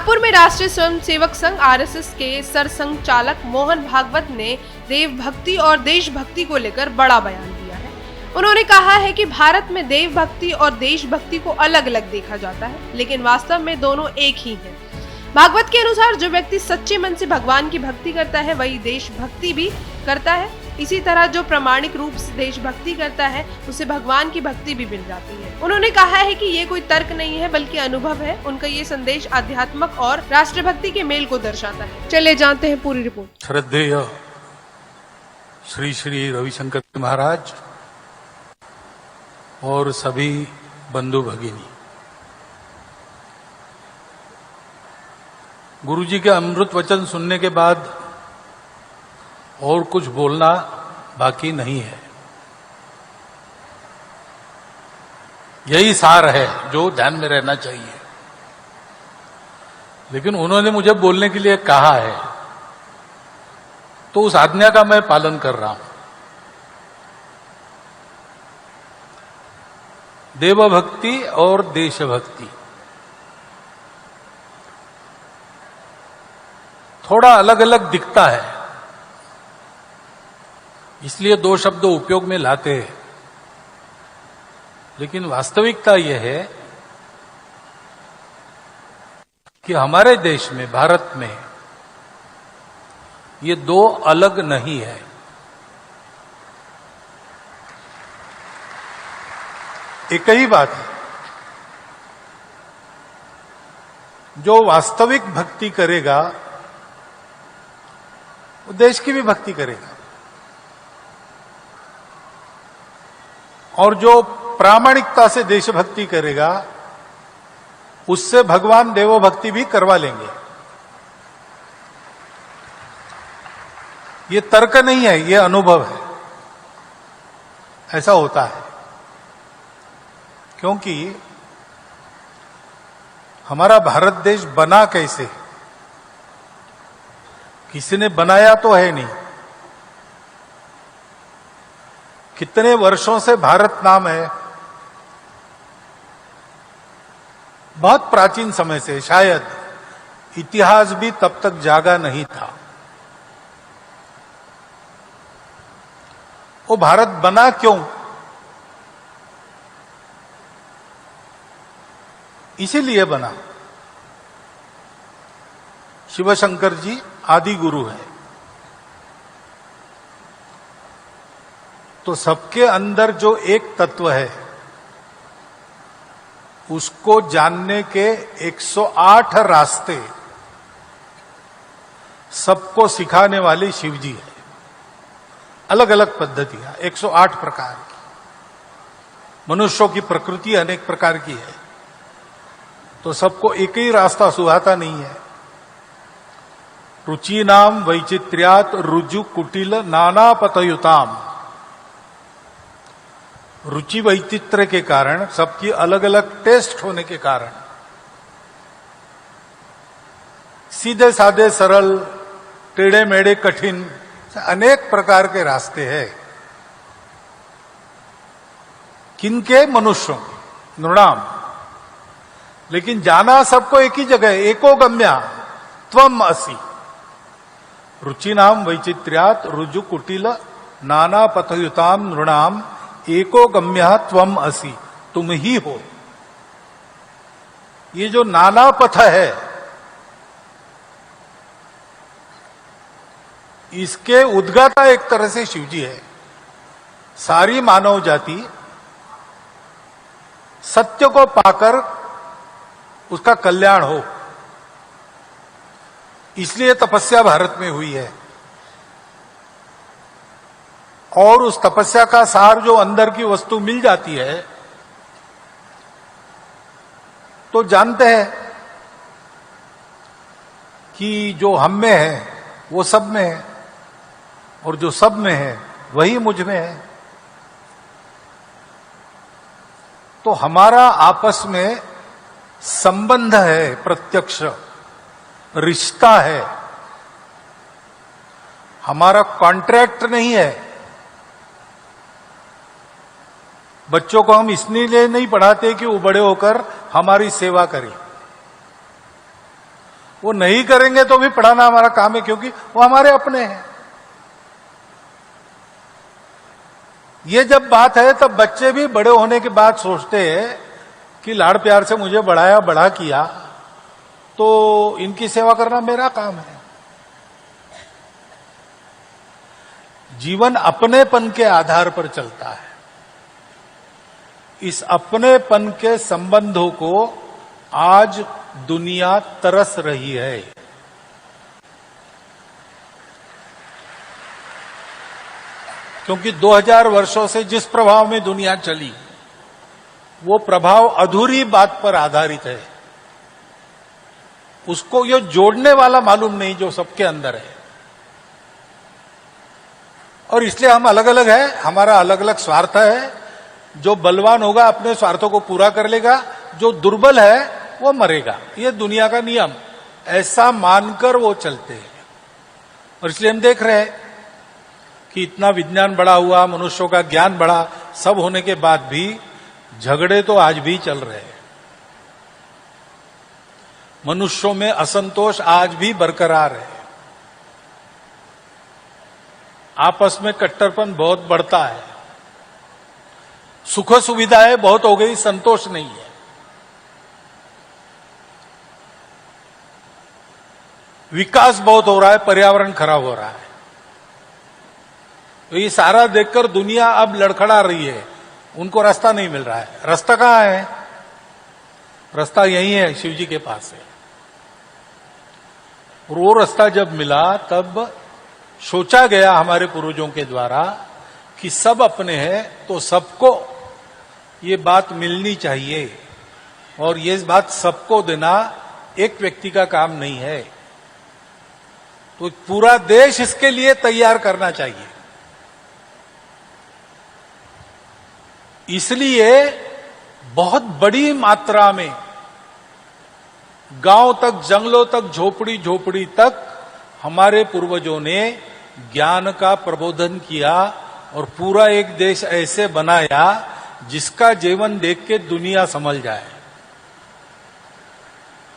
नागपुर में राष्ट्रीय स्वयंसेवक संघ आरएसएस के सरसंघचालक मोहन भागवत ने देवभक्ति और देशभक्ति को लेकर बड़ा बयान दिया है। उन्होंने कहा है कि भारत में देवभक्ति और देशभक्ति को अलग अलग देखा जाता है, लेकिन वास्तव में दोनों एक ही हैं। भागवत के अनुसार जो व्यक्ति सच्चे मन से भगवान की भक्ति करता है वही देशभक्ति भी करता है। इसी तरह जो प्रामाणिक रूप से देशभक्ति करता है उसे भगवान की भक्ति भी मिल जाती है। उन्होंने कहा है कि ये कोई तर्क नहीं है बल्कि अनुभव है। उनका ये संदेश आध्यात्मक और राष्ट्रभक्ति के मेल को दर्शाता है। चले जानते हैं पूरी रिपोर्ट। श्रद्धेय श्री श्री रविशंकर महाराज और सभी बंधु भगिनी, गुरुजी के अमृत वचन सुनने के बाद और कुछ बोलना बाकी नहीं है। यही सार है जो ध्यान में रहना चाहिए। लेकिन उन्होंने मुझे बोलने के लिए कहा है तो उस आज्ञा का मैं पालन कर रहा हूं। देवभक्ति और देशभक्ति थोड़ा अलग अलग दिखता है, इसलिए दो शब्द उपयोग में लाते हैं। लेकिन वास्तविकता यह है कि हमारे देश में, भारत में, ये दो अलग नहीं है। एक ही बात है। जो वास्तविक भक्ति करेगा वो देश की भी भक्ति करेगा, और जो प्रामाणिकता से देशभक्ति करेगा उससे भगवान देवभक्ति भी करवा लेंगे। ये तर्क नहीं है, ये अनुभव है। ऐसा होता है क्योंकि हमारा भारत देश बना कैसे, किसी ने बनाया तो है नहीं। कितने वर्षों से भारत नाम है, बहुत प्राचीन समय से, शायद इतिहास भी तब तक जागा नहीं था। वो भारत बना क्यों? इसीलिए बना। शिव शंकर जी आदि गुरु है, तो सबके अंदर जो एक तत्व है उसको जानने के 108 रास्ते सबको सिखाने वाले शिव जी है। अलग अलग पद्धतियां, 108 प्रकार की। मनुष्यों की प्रकृति अनेक प्रकार की है, तो सबको एक ही रास्ता सुहाता नहीं है। रुचि नाम वैचित्र्यात रुजु कुटिल नाना पतयुताम। रुचि वैचित्र्य के कारण, सबकी अलग अलग टेस्ट होने के कारण, सीधे साधे सरल, टेढ़े मेढ़े कठिन, अनेक प्रकार के रास्ते हैं। किनके? मनुष्यों के, नृणाम। लेकिन जाना सबको एक ही जगह, एको गम्या त्वम असि। रुचि नाम वैचित्र्यात रुजु कुटिल नाना पथयुताम नृणाम एको गम्या त्वम असि। तुम ही हो। ये जो नाना पथ है, इसके उद्गाता एक तरह से शिवजी है। सारी मानव जाति सत्य को पाकर उसका कल्याण हो, इसलिए तपस्या भारत में हुई है। और उस तपस्या का सार जो अंदर की वस्तु मिल जाती है, तो जानते हैं कि जो हम में है वो सब में है, और जो सब में है वही मुझ में है। तो हमारा आपस में संबंध है, प्रत्यक्ष रिश्ता है, हमारा कॉन्ट्रैक्ट नहीं है। बच्चों को हम इसलिए नहीं पढ़ाते कि वो बड़े होकर हमारी सेवा करें। वो नहीं करेंगे तो भी पढ़ाना हमारा काम है, क्योंकि वो हमारे अपने हैं। ये जब बात है तब बच्चे भी बड़े होने के बाद सोचते हैं कि लाड़ प्यार से मुझे बढ़ाया, बड़ा किया, तो इनकी सेवा करना मेरा काम है। जीवन अपनेपन के आधार पर चलता है। इस अपनेपन के संबंधों को आज दुनिया तरस रही है। क्योंकि 2000 वर्षों से जिस प्रभाव में दुनिया चली, वो प्रभाव अधूरी बात पर आधारित है। उसको ये जोड़ने वाला मालूम नहीं जो सबके अंदर है। और इसलिए हम अलग अलग हैं, हमारा अलग अलग स्वार्थ है। जो बलवान होगा अपने स्वार्थों को पूरा कर लेगा, जो दुर्बल है वो मरेगा। ये दुनिया का नियम, ऐसा मानकर वो चलते हैं। और इसलिए हम देख रहे हैं कि इतना विज्ञान बढ़ा हुआ, मनुष्यों का ज्ञान बढ़ा, सब होने के बाद भी झगड़े तो आज भी चल रहे हैं। मनुष्यों में असंतोष आज भी बरकरार है। आपस में कट्टरपन बहुत बढ़ता है। सुख सुविधाएं बहुत हो गई, संतोष नहीं है। विकास बहुत हो रहा है, पर्यावरण खराब हो रहा है। तो ये सारा देखकर दुनिया अब लड़खड़ा रही है। उनको रास्ता नहीं मिल रहा है। रास्ता कहां है? रास्ता यही है, शिव जी के पास है। और वो रास्ता जब मिला तब सोचा गया हमारे पूर्वजों के द्वारा कि सब अपने हैं तो सबको ये बात मिलनी चाहिए। और ये बात सबको देना एक व्यक्ति का काम नहीं है, तो पूरा देश इसके लिए तैयार करना चाहिए। इसलिए बहुत बड़ी मात्रा में गांव तक, जंगलों तक, झोपड़ी झोपड़ी तक हमारे पूर्वजों ने ज्ञान का प्रबोधन किया और पूरा एक देश ऐसे बनाया जिसका जीवन देख के दुनिया समझ जाए।